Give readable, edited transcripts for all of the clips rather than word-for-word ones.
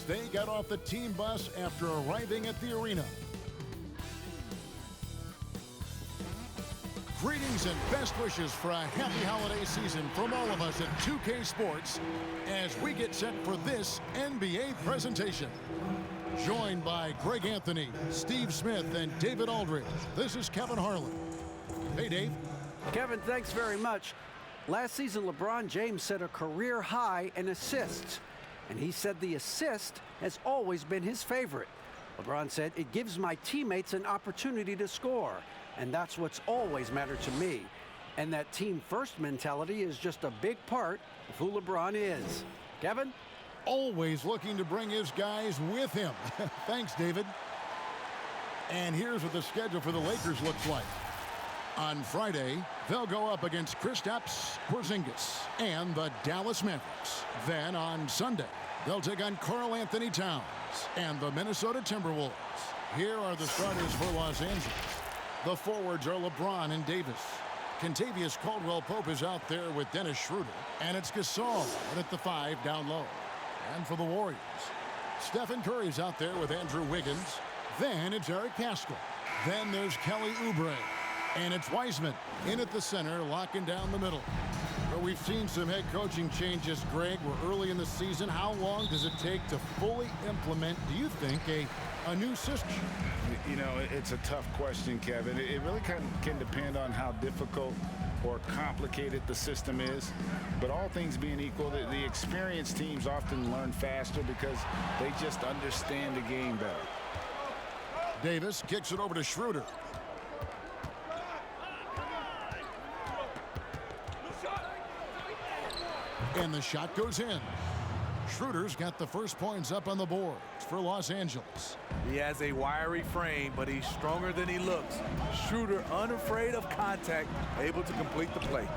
they got off the team bus after arriving at the arena. Greetings and best wishes for a happy holiday season from all of us at 2K Sports as we get set for this NBA presentation. Joined by Greg Anthony, Steve Smith, and David Aldridge, this is Kevin Harlan. Hey, Dave. Kevin, thanks very much. Last season, LeBron James set a career high in assists, and he said the assist has always been his favorite. LeBron said, "It gives my teammates an opportunity to score, and that's what's always mattered to me." And that team-first mentality is just a big part of who LeBron is. Kevin? Always looking to bring his guys with him. Thanks, David. And here's what the schedule for the Lakers looks like. On Friday, they'll go up against Kristaps Porzingis and the Dallas Mavericks. Then on Sunday, they'll take on Karl Anthony Towns and the Minnesota Timberwolves. Here are the starters for Los Angeles. The forwards are LeBron and Davis. Kentavious Caldwell-Pope is out there with Dennis Schroeder. And it's Gasol at the 5 down low. And for the Warriors, Stephen Curry's out there with Andrew Wiggins. Then it's Eric Paschall. Then there's Kelly Oubre. And it's Wiseman in at the center, locking down the middle. Well, we've seen some head coaching changes, Greg. We're early in the season. How long does it take to fully implement, do you think, a new system? You know, it's a tough question, Kevin. It really can depend on how difficult or complicated the system is. But all things being equal, the experienced teams often learn faster because they just understand the game better. Davis kicks it over to Schroeder. And the shot goes in. Schroeder's got the first points up on the board for Los Angeles. He has a wiry frame, but he's stronger than he looks. Schroeder, unafraid of contact, able to complete the play.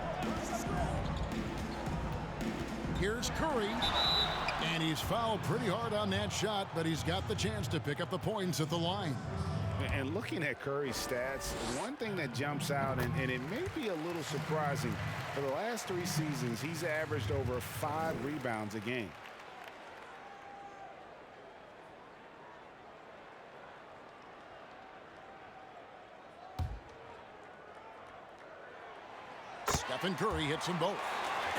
Here's Curry. And he's fouled pretty hard on that shot, but he's got the chance to pick up the points at the line. And looking at Curry's stats, one thing that jumps out, and it may be a little surprising, for the last 3 seasons, he's averaged over 5 rebounds a game. Stephen Curry hits them both.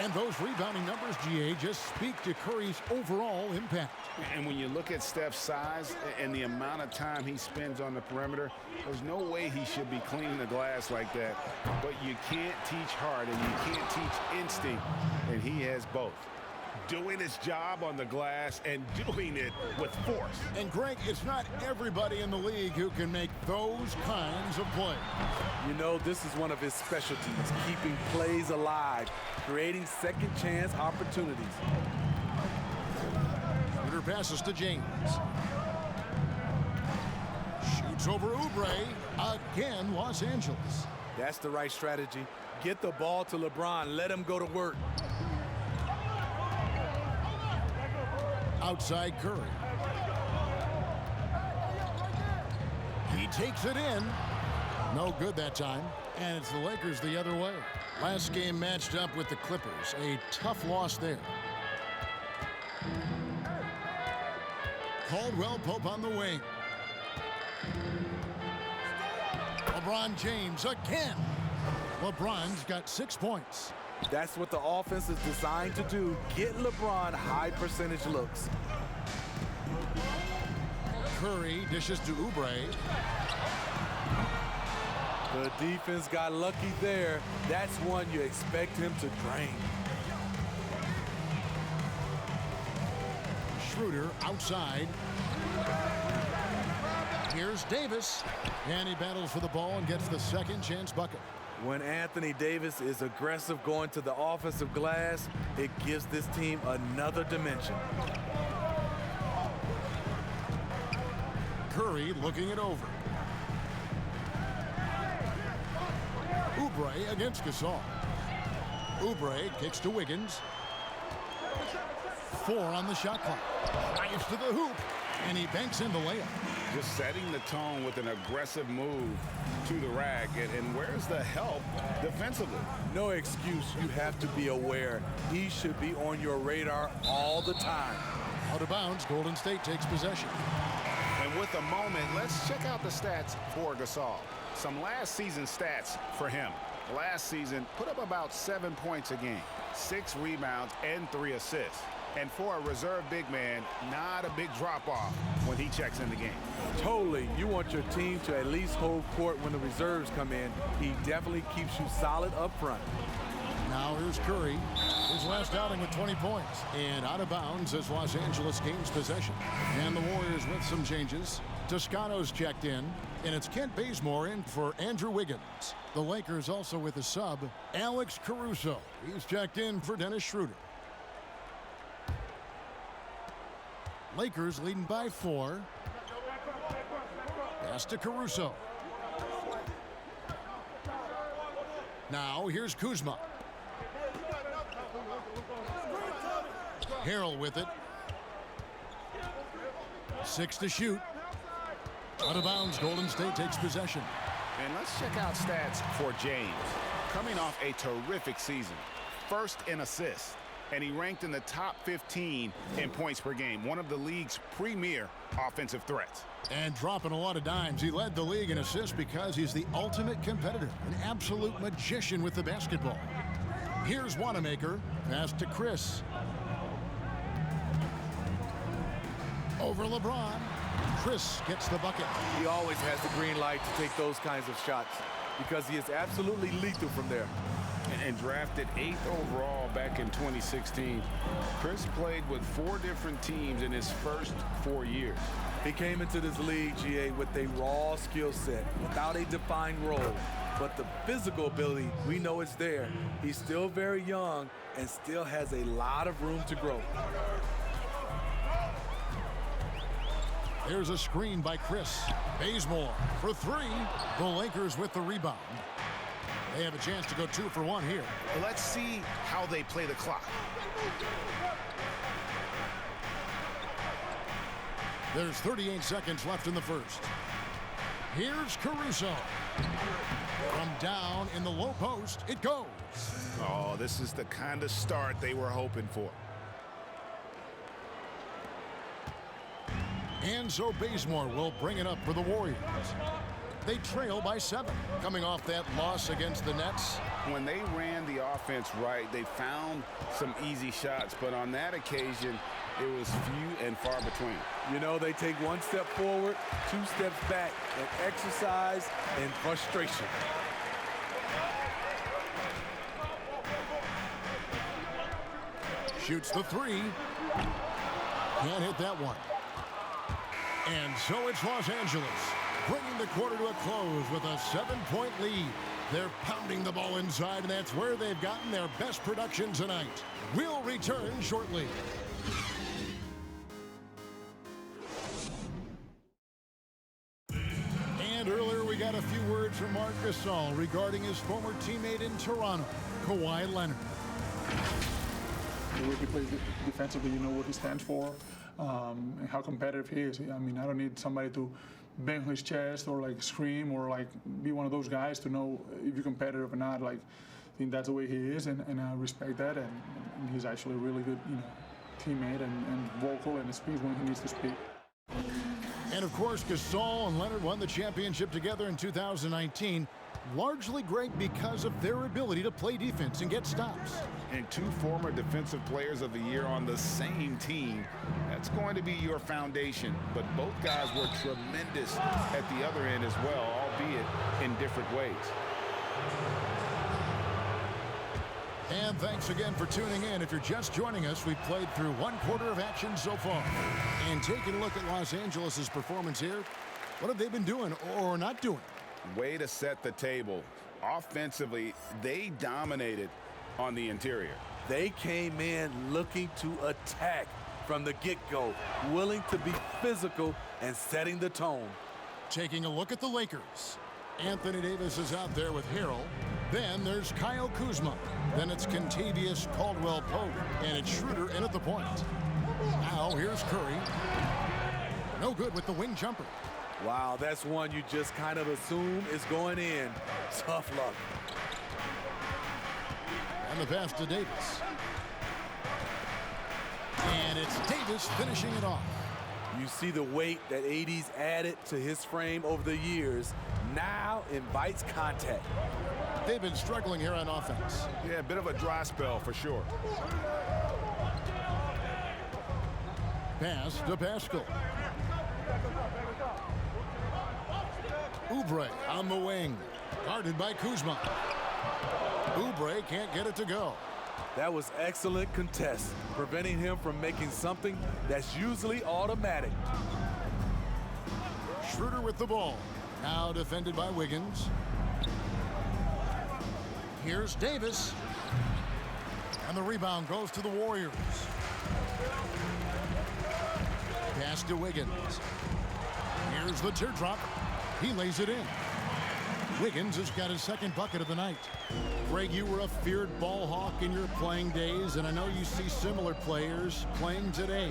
And those rebounding numbers, GA, just speak to Curry's overall impact. And when you look at Steph's size and the amount of time he spends on the perimeter, there's no way he should be cleaning the glass like that. But you can't teach heart and you can't teach instinct, and he has both. Doing his job on the glass and doing it with force. And Greg, it's not everybody in the league who can make those kinds of plays. You know, this is one of his specialties, keeping plays alive, creating second chance opportunities. Schroeder passes to James. Shoots over Oubre. Again, Los Angeles. That's the right strategy. Get the ball to LeBron. Let him go to work. Outside Curry. He takes it in. No good that time. And it's the Lakers the other way. Last game matched up with the Clippers. A tough loss there. Caldwell-Pope on the wing. LeBron James again. LeBron's got 6 points. That's what the offense is designed to do. Get LeBron high percentage looks. Curry dishes to Oubre. The defense got lucky there. That's one you expect him to drain. Schroeder outside. Here's Davis. And he battles for the ball and gets the second chance bucket. When Anthony Davis is aggressive going to the offensive glass, it gives this team another dimension. Curry looking it over. Oubre against Gasol. Oubre kicks to Wiggins. 4 on the shot clock. Drives to the hoop, and he banks in the layup. Just setting the tone with an aggressive move to the rack. And where's the help defensively? No excuse. You have to be aware. He should be on your radar all the time. Out of bounds, Golden State takes possession. And with a moment, let's check out the stats for Gasol. Some last season stats for him. Last season, put up about 7 points a game, 6 rebounds, and 3 assists. And for a reserve big man, not a big drop-off when he checks in the game. Totally. You want your team to at least hold court when the reserves come in. He definitely keeps you solid up front. Now here's Curry. His last outing with 20 points. And out of bounds as Los Angeles gains possession. And the Warriors with some changes. Toscano's checked in. And it's Kent Bazemore in for Andrew Wiggins. The Lakers also with a sub, Alex Caruso. He's checked in for Dennis Schroeder. Lakers leading by 4. Pass to Caruso. Now here's Kuzma. Harrell with it. 6 to shoot. Out of bounds, Golden State takes possession. And let's check out stats for James. Coming off a terrific season. First in assists. And he ranked in the top 15 in points per game. One of the league's premier offensive threats. And dropping a lot of dimes. He led the league in assists because he's the ultimate competitor. An absolute magician with the basketball. Here's Wanamaker. Pass to Chris. Over LeBron. Chris gets the bucket. He always has the green light to take those kinds of shots because he is absolutely lethal from there. And drafted 8th overall back in 2016. Chris played with 4 different teams in his first 4 years. He came into this league, GA, with a raw skill set, without a defined role. But the physical ability, we know it's there. He's still very young and still has a lot of room to grow. There's a screen by Chris. Bazemore for 3. The Lakers with the rebound. They have a chance to go 2 for 1 here. Let's see how they play the clock. There's 38 seconds left in the first. Here's Caruso. From down in the low post, it goes. Oh, this is the kind of start they were hoping for. And so Bazemore will bring it up for the Warriors. They trail by 7, coming off that loss against the Nets. When they ran the offense right, they found some easy shots, but on that occasion, it was few and far between. You know, they take 1 step forward, 2 steps back, and exercise and frustration. Shoots the 3. Can't hit that one. And so it's Los Angeles, bringing the quarter to a close with a 7-point lead. They're pounding the ball inside, and that's where they've gotten their best production tonight. We'll return shortly. And earlier we got a few words from Marc Gasol regarding his former teammate in Toronto, Kawhi Leonard. The way he plays defensively, you know what he stands for, and how competitive he is. I mean, I don't need somebody to bang his chest or like scream or like be one of those guys to know if you're competitive or not. Like, I think that's the way he is, and I respect that. And he's actually a really good, teammate and vocal and speaks when he needs to speak. And of course, Gasol and Leonard won the championship together in 2019. Largely great because of their ability to play defense and get stops. And 2 former Defensive Players of the Year on the same team. That's going to be your foundation. But both guys were tremendous at the other end as well, albeit in different ways. And thanks again for tuning in. If you're just joining us, we've played through 1 quarter of action so far. And taking a look at Los Angeles' performance here, what have they been doing or not doing? Way to set the table. Offensively, they dominated on the interior. They came in looking to attack from the get-go, willing to be physical and setting the tone. Taking a look at the Lakers. Anthony Davis is out there with Harrell. Then there's Kyle Kuzma. Then it's Kentavious Caldwell-Pope. And it's Schroeder in at the point. Now here's Curry. No good with the wing jumper. Wow, that's one you just kind of assume is going in. Tough luck. And the pass to Davis. And it's Davis finishing it off. You see the weight that AD's added to his frame over the years. Now invites contact. They've been struggling here on offense. Yeah, a bit of a dry spell for sure. Pass to Pascal. Oubre on the wing. Guarded by Kuzma. Oubre can't get it to go. That was excellent contest, preventing him from making something that's usually automatic. Schroeder with the ball. Now defended by Wiggins. Here's Davis. And the rebound goes to the Warriors. Pass to Wiggins. Here's the teardrop. He lays it in. Wiggins has got his second bucket of the night. Greg, you were a feared ball hawk in your playing days, and I know you see similar players playing today.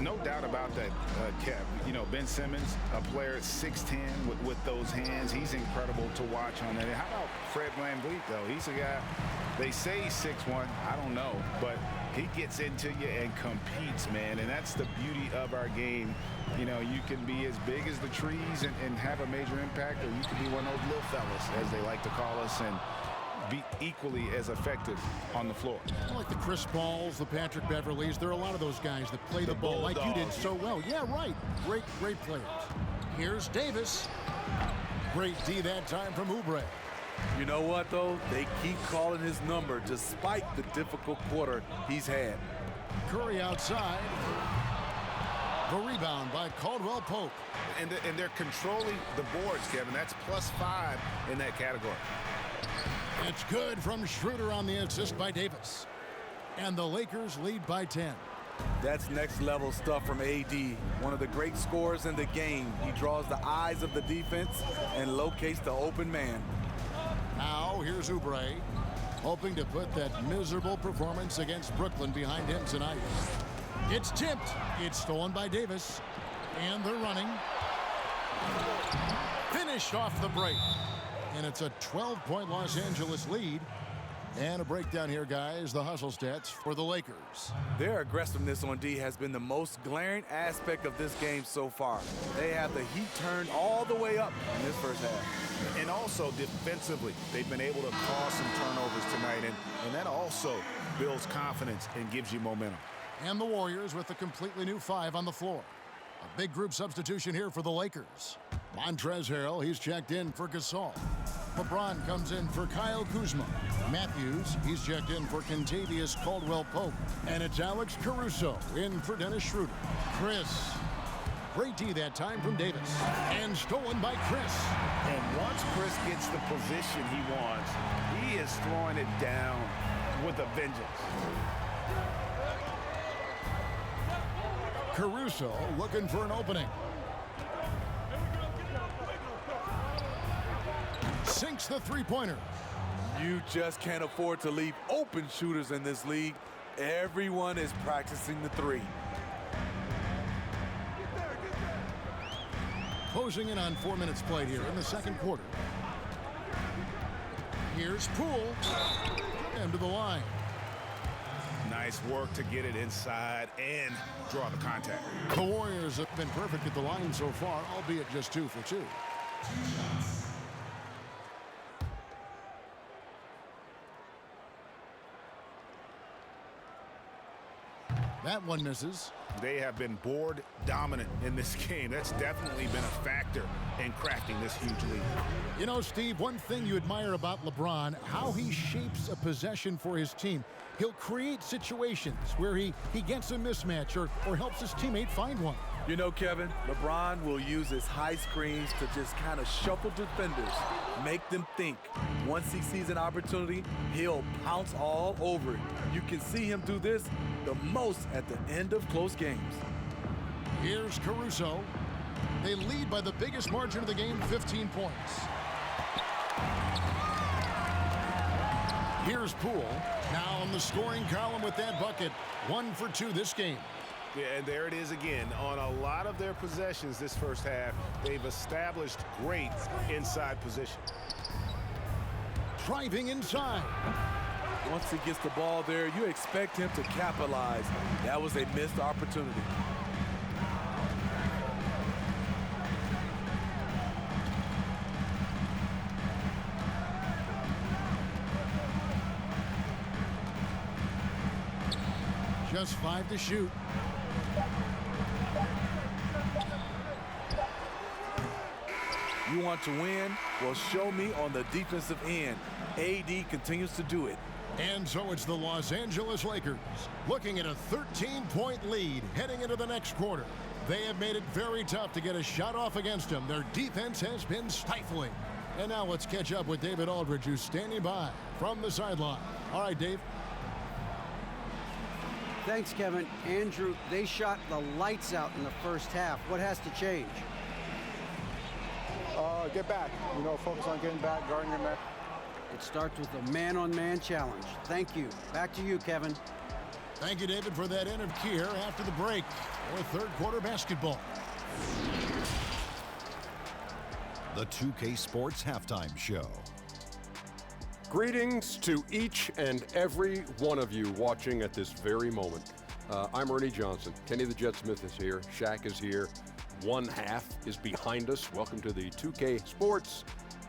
No doubt about that, Kev. You know, Ben Simmons, a player at 6'10" with those hands. He's incredible to watch on that. How about Fred VanVleet, though? He's a guy, they say he's 6'1". I don't know, but he gets into you and competes, man, and that's the beauty of our game. You know, you can be as big as the trees and have a major impact, or you can be one of those little fellas, as they like to call us, and be equally as effective on the floor. Like the Chris Pauls, the Patrick Beverleys, there are a lot of those guys that play the ball like you did so well. Yeah, right. Great players. Here's Davis. Great D that time from Oubre. You know what, though? They keep calling his number despite the difficult quarter he's had. Curry outside. The rebound by Caldwell Pope. And they're controlling the boards, Kevin. That's +5 in that category. It's good from Schroeder on the assist by Davis. And the Lakers lead by 10. That's next level stuff from AD. One of the great scorers in the game. He draws the eyes of the defense and locates the open man. Now here's Oubre, hoping to put that miserable performance against Brooklyn behind him tonight. It's tipped. It's stolen by Davis. And they're running. Finished off the break. And it's a 12-point Los Angeles lead. And a breakdown here, guys. The hustle stats for the Lakers. Their aggressiveness on D has been the most glaring aspect of this game so far. They have the heat turned all the way up in this first half. And also defensively, they've been able to cause some turnovers tonight. And that also builds confidence and gives you momentum. And the Warriors with a completely new 5 on the floor. A big group substitution here for the Lakers. Montrezl Harrell, he's checked in for Gasol. LeBron comes in for Kyle Kuzma. Matthews, he's checked in for Kentavious Caldwell-Pope. And it's Alex Caruso in for Dennis Schroeder. Chris. Great D that time from Davis. And stolen by Chris. And once Chris gets the position he wants, he is throwing it down with a vengeance. Caruso looking for an opening. Sinks the three-pointer. You just can't afford to leave open shooters in this league. Everyone is practicing the three. Closing in on 4 minutes played here in the second quarter. Here's Poole. And to the line. Nice work to get it inside and draw the contact. The Warriors have been perfect at the line so far, albeit just 2 for 2. That one misses. They have been board dominant in this game. That's definitely been a factor in crafting this huge lead. You know, Steve, one thing you admire about LeBron, how he shapes a possession for his team. He'll create situations where he gets a mismatch or helps his teammate find one. You know, Kevin, LeBron will use his high screens to just kind of shuffle defenders, make them think. Once he sees an opportunity, he'll pounce all over it. You can see him do this the most at the end of close games. Here's Caruso. They lead by the biggest margin of the game, 15 points. Here's Poole. Now on the scoring column with that bucket. 1 for 2 this game. Yeah, and there it is again. On a lot of their possessions this first half, they've established great inside position. Driving inside. Once he gets the ball there, you expect him to capitalize. That was a missed opportunity. Just 5 to shoot. You want to win? Well, show me on the defensive end. AD continues to do it. And so it's the Los Angeles Lakers looking at a 13-point lead heading into the next quarter. They have made it very tough to get a shot off against them. Their defense has been stifling. And now let's catch up with David Aldridge, who's standing by from the sideline. All right, Dave. Thanks, Kevin. Andrew, they shot the lights out in the first half. What has to change? Get back. Focus on getting back, guarding your man. It starts with a man-on-man challenge. Thank you. Back to you, Kevin. Thank you, David, for that end of here after the break for third quarter basketball. The 2K Sports Halftime Show. Greetings to each and every one of you watching at this very moment. I'm Ernie Johnson. Kenny the Jet Smith is here. Shaq is here. One half is behind us. Welcome to the 2K Sports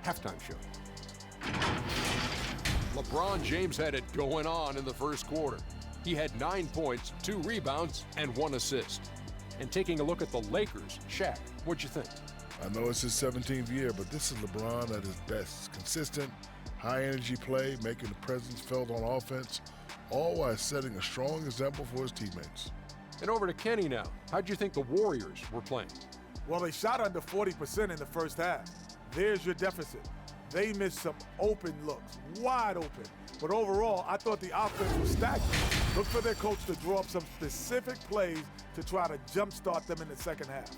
Halftime Show. LeBron James had it going on in the first quarter. He had 9 points, 2 rebounds, and 1 assist. And taking a look at the Lakers, Shaq, what'd you think? I know it's his 17th year, but this is LeBron at his best. Consistent, high-energy play, making the presence felt on offense, all while setting a strong example for his teammates. And over to Kenny now. How'd you think the Warriors were playing? Well, they shot under 40% in the first half. There's your deficit. They missed some open looks, wide open. But overall, I thought the offense was stagnant. Look for their coach to draw up some specific plays to try to jumpstart them in the second half.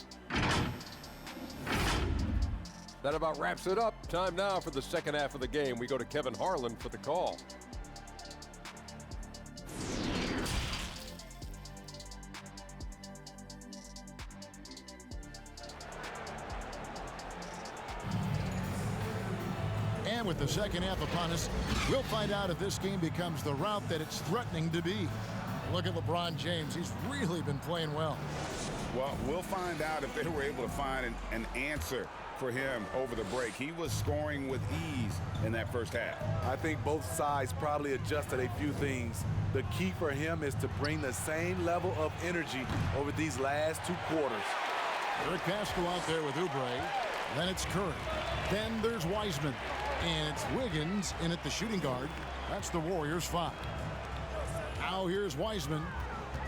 That about wraps it up. Time now for the second half of the game. We go to Kevin Harlan for the call. And with the second half upon us, we'll find out if this game becomes the route that it's threatening to be. Look at LeBron James. He's really been playing well. Well, we'll find out if they were able to find an answer for him over the break. He was scoring with ease in that first half. I think both sides probably adjusted a few things. The key for him is to bring the same level of energy over these last 2 quarters. Rick Pascal out there with Oubre. Then it's Curry. Then there's Wiseman. And it's Wiggins in at the shooting guard. That's the Warriors' 5. Now here's Wiseman.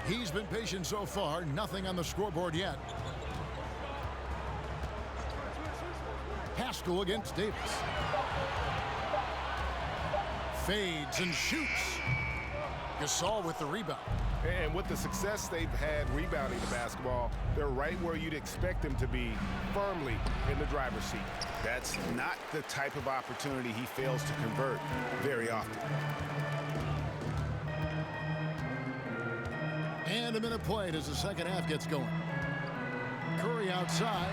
He's been patient so far. Nothing on the scoreboard yet. Pascal against Davis. Fades and shoots. Gasol with the rebound. And with the success they've had rebounding the basketball, they're right where you'd expect them to be, firmly in the driver's seat. That's not the type of opportunity he fails to convert very often. And a minute played as the second half gets going. Curry outside.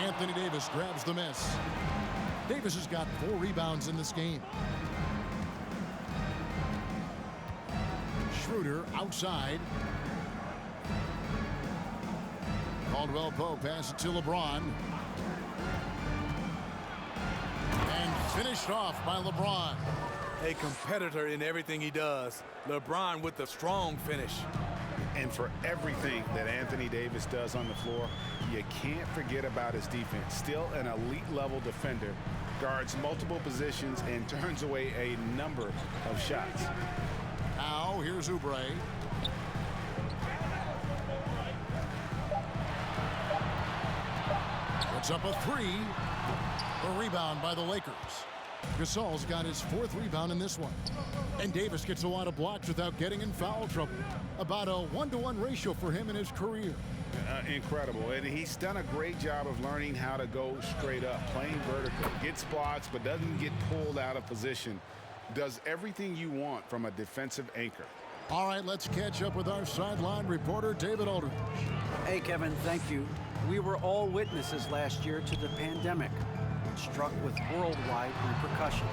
Anthony Davis grabs the miss. Davis has got 4 rebounds in this game. Schroeder outside. Caldwell Pope passes it to LeBron. And finished off by LeBron. A competitor in everything he does. LeBron with the strong finish. And for everything that Anthony Davis does on the floor, you can't forget about his defense. Still an elite-level defender, guards multiple positions, and turns away a number of shots. Now, here's Oubre. Puts up a 3. A rebound by the Lakers. Gasol's got his 4th rebound in this one. And Davis gets a lot of blocks without getting in foul trouble. About a 1-to-1 ratio for him in his career. Incredible. And he's done a great job of learning how to go straight up, playing vertical. Gets blocks, but doesn't get pulled out of position. Does everything you want from a defensive anchor. All right, let's catch up with our sideline reporter, David Aldridge. Hey, Kevin, thank you. We were all witnesses last year to the pandemic, struck with worldwide repercussions.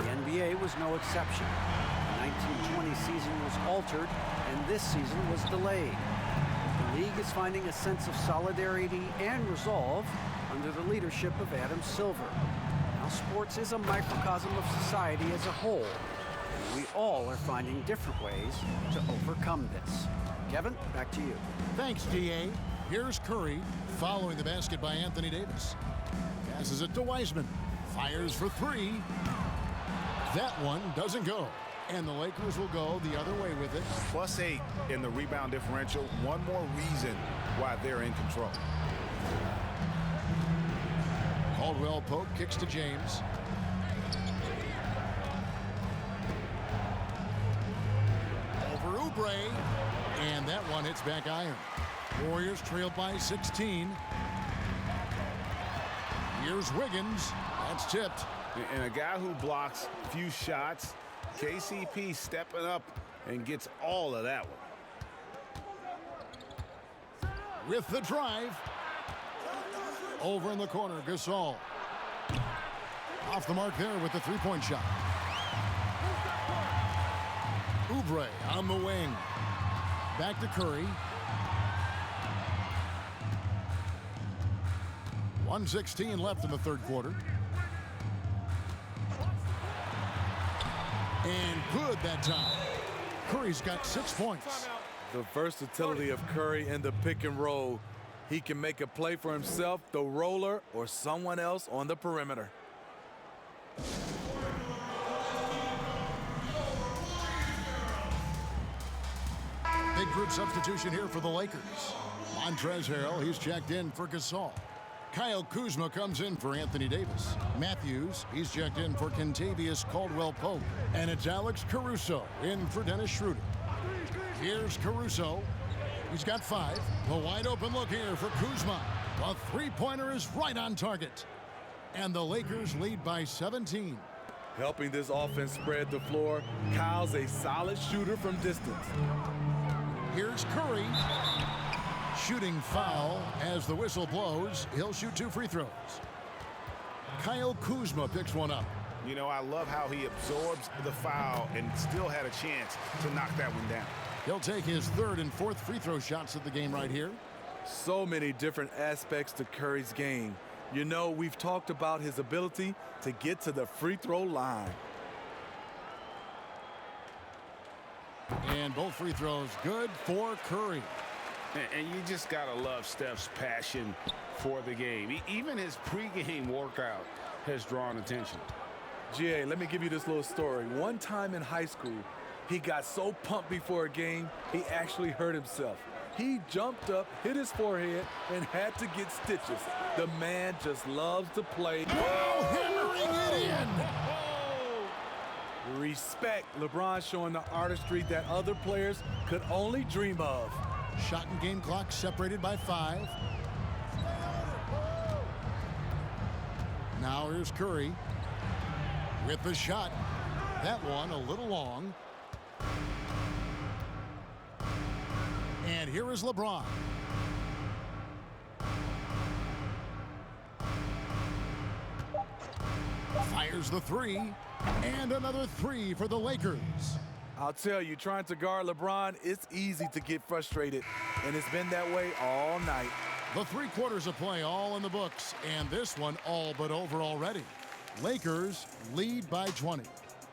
The NBA was no exception. The 1920 season was altered, and this season was delayed. The league is finding a sense of solidarity and resolve under the leadership of Adam Silver. Now, sports is a microcosm of society as a whole, and we all are finding different ways to overcome this. Kevin, back to you. Thanks, D.A. Here's Curry, following the basket by Anthony Davis. Passes it to Wiseman. Fires for three. That one doesn't go. And the Lakers will go the other way with it. +8 in the rebound differential. One more reason why they're in control. Caldwell Pope kicks to James. Over Oubre. And that one hits back iron. Warriors trailed by 16. Here's Wiggins. That's tipped. And a guy who blocks few shots, KCP stepping up and gets all of that one. With the drive. Over in the corner, Gasol. Off the mark there with the three-point shot. Oubre on the wing. Back to Curry. 1:16 left in the third quarter. And good that time. Curry's got 6 points. The versatility of Curry in the pick and roll. He can make a play for himself, the roller, or someone else on the perimeter. Big group substitution here for the Lakers. Montrezl Harrell, he's checked in for Gasol. Kyle Kuzma comes in for Anthony Davis. Matthews, he's checked in for Kentavious Caldwell-Pope. And it's Alex Caruso in for Dennis Schroeder. Here's Caruso. He's got 5. A wide open look here for Kuzma. The three-pointer is right on target. And the Lakers lead by 17. Helping this offense spread the floor, Kyle's a solid shooter from distance. Here's Curry. Shooting foul as the whistle blows. He'll shoot 2 free throws. Kyle Kuzma picks one up. You know, I love how he absorbs the foul and still had a chance to knock that one down. He'll take his 3rd and 4th free throw shots of the game right here. So many different aspects to Curry's game. You know, we've talked about his ability to get to the free throw line. And both free throws good for Curry. And you just got to love Steph's passion for the game. Even his pregame workout has drawn attention. GA, let me give you this little story. One time in high school, he got so pumped before a game, he actually hurt himself. He jumped up, hit his forehead, and had to get stitches. The man just loves to play. Whoa, hammering it in. Respect. LeBron showing the artistry that other players could only dream of. Shot and game clock separated by 5. Now here's Curry with the shot. That one a little long. And here is LeBron. Fires the 3. And another 3 for the Lakers. I'll tell you, trying to guard LeBron, it's easy to get frustrated. And it's been that way all night. The 3 quarters of play all in the books. And this one all but over already. Lakers lead by 20.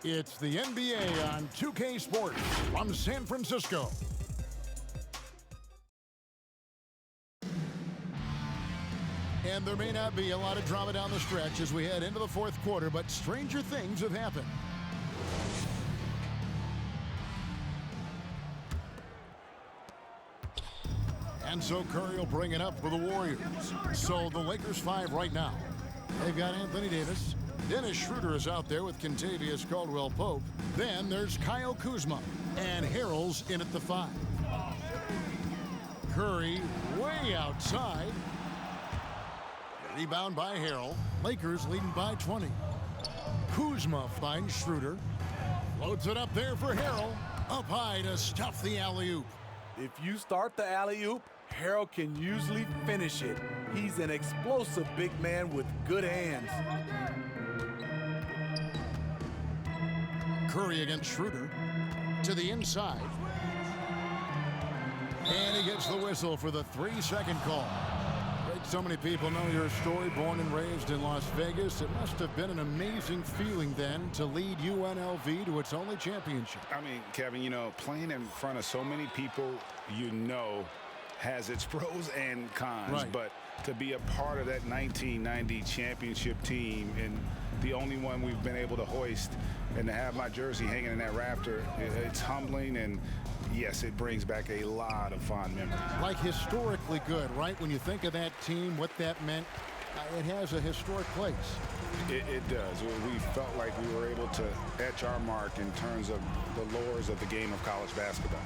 It's the NBA on 2K Sports from San Francisco. And there may not be a lot of drama down the stretch as we head into the 4th quarter, but stranger things have happened. And so Curry will bring it up for the Warriors. So the Lakers 5 right now. They've got Anthony Davis. Dennis Schroeder is out there with Kentavious Caldwell-Pope. Then there's Kyle Kuzma. And Harrell's in at the 5. Curry way outside. Rebound by Harrell. Lakers leading by 20. Kuzma finds Schroeder. Loads it up there for Harrell. Up high to stuff the alley-oop. If you start the alley-oop, Harrell can usually finish it. He's an explosive big man with good hands. Curry against Schroeder. To the inside. And he gets the whistle for the 3-second call. Greg, so many people know your story, born and raised in Las Vegas. It must have been an amazing feeling then to lead UNLV to its only championship. I mean, Kevin, you know, playing in front of so many people, you know, has its pros and cons. Right. But to be a part of that 1990 championship team and the only one we've been able to hoist and to have my jersey hanging in that rafter, it's humbling, and yes, it brings back a lot of fond memories. Like historically good, right? When you think of that team, what that meant, it has a historic place. It does. We felt like we were able to etch our mark in terms of the lures of the game of college basketball.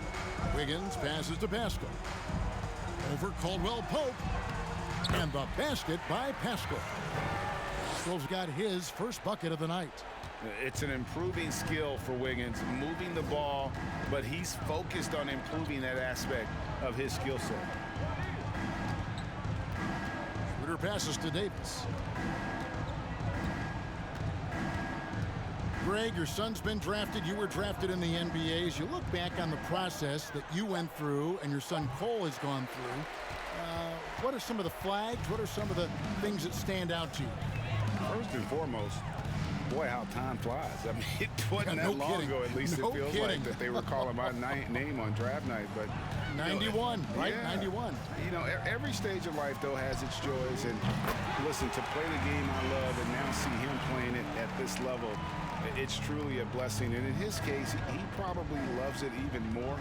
Wiggins passes to Pascal. Over Caldwell Pope. And the basket by Pascal. Pascal's got his first bucket of the night. It's an improving skill for Wiggins, moving the ball, but he's focused on improving that aspect of his skill set. Schroeder passes to Davis. Greg, your son's been drafted. You were drafted in the NBA. As you look back on the process that you went through and your son Cole has gone through, what are some of the flags? What are some of the things that stand out to you? First and foremost, boy, how time flies. I mean, it wasn't that long ago, at least it feels like, that they were calling my name on draft night. But 91, right? Yeah. 91. You know, every stage of life, though, has its joys. And listen, to play the game I love and now see him playing it at this level, it's truly a blessing. And in his case, he probably loves it even more.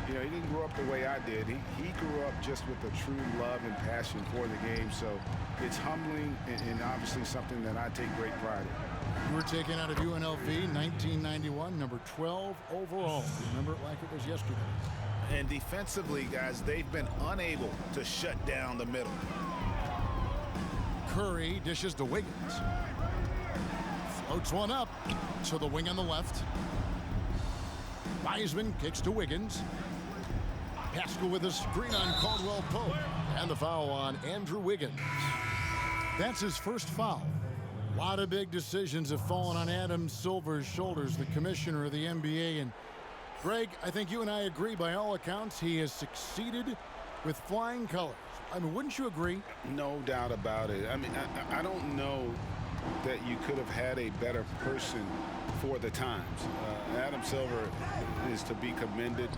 You know, he didn't grow up the way I did. He grew up just with a true love and passion for the game. So it's humbling and obviously something that I take great pride in. You were taken out of UNLV 1991, number 12 overall. Remember it like it was yesterday. And defensively, guys, they've been unable to shut down the middle. Curry dishes to Wiggins. Floats one up to the wing on the left. Wiseman kicks to Wiggins. Pascal with a screen on Caldwell Pope. And the foul on Andrew Wiggins. That's his first foul. A lot of big decisions have fallen on Adam Silver's shoulders, the commissioner of the NBA. And Greg, I think you and I agree, by all accounts, he has succeeded with flying colors. I mean, wouldn't you agree? No doubt about it. I mean, I don't know that you could have had a better person for the times. Adam Silver is to be commended,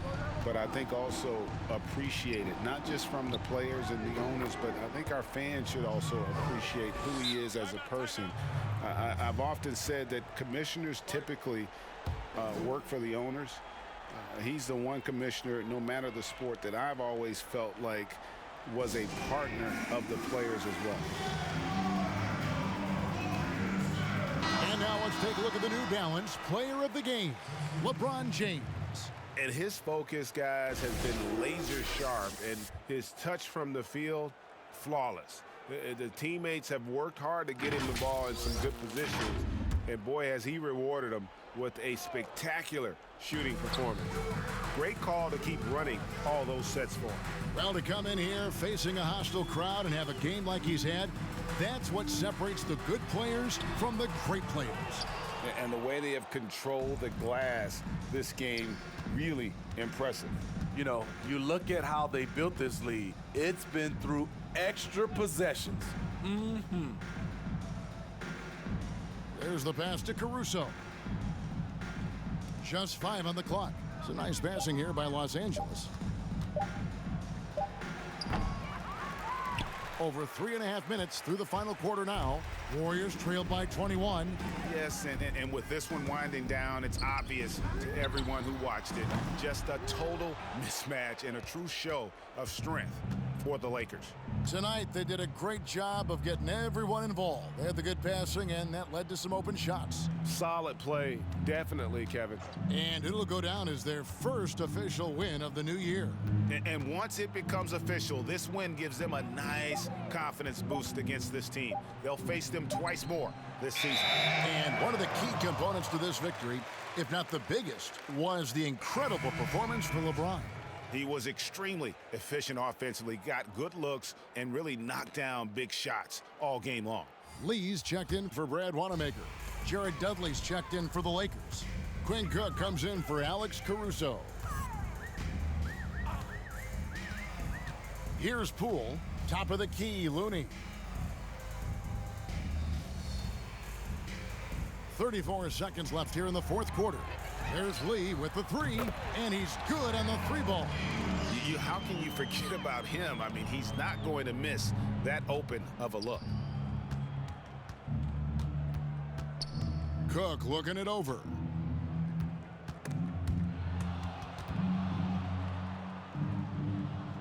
but I think also appreciated, not just from the players and the owners, but I think our fans should also appreciate who he is as a person. I've often said that commissioners typically work for the owners. He's the one commissioner, no matter the sport, that I've always felt like was a partner of the players as well. And now let's take a look at the New Balance player of the game, LeBron James. And his focus, guys, has been laser sharp, and his touch from the field, flawless. The teammates have worked hard to get him the ball in some good positions, and boy, has he rewarded them with a spectacular shooting performance. Great call to keep running all those sets for him. Well, to come in here facing a hostile crowd and have a game like he's had, that's what separates the good players from the great players. And the way they have controlled the glass this game, really impressive. You know, you look at how they built this lead. It's been through extra possessions. There's the pass to Caruso. Just 5 on the clock. It's a nice passing here by Los Angeles. Over 3.5 minutes through the final quarter now. Warriors trailed by 21. Yes, and with this one winding down, it's obvious to everyone who watched it. Just a total mismatch and a true show of strength for the Lakers. Tonight, they did a great job of getting everyone involved. They had the good passing, and that led to some open shots. Solid play, definitely, Kevin. And it'll go down as their first official win of the new year. And once it becomes official, this win gives them a nice confidence boost against this team. They'll face them twice more this season. And one of the key components to this victory, if not the biggest, was the incredible performance for LeBron. He was extremely efficient offensively, got good looks, and really knocked down big shots all game long. Lee's checked in for Brad Wanamaker. Jared Dudley's checked in for the Lakers. Quinn Cook comes in for Alex Caruso. Here's Poole. Top of the key, Looney. 34 seconds left here in the fourth quarter. There's Lee with the three, and he's good on the three ball. How can you forget about him? I mean, he's not going to miss that open of a look. Cook looking it over.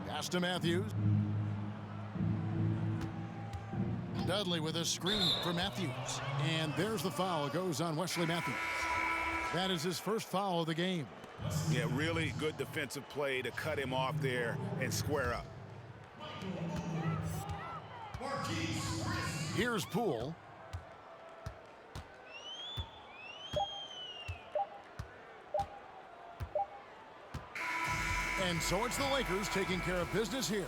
Pass to Matthews. Dudley with a screen for Matthews. And there's the foul. It goes on Wesley Matthews. That is his first foul of the game. Yeah, really good defensive play to cut him off there and square up. Here's Poole. And so it's the Lakers taking care of business here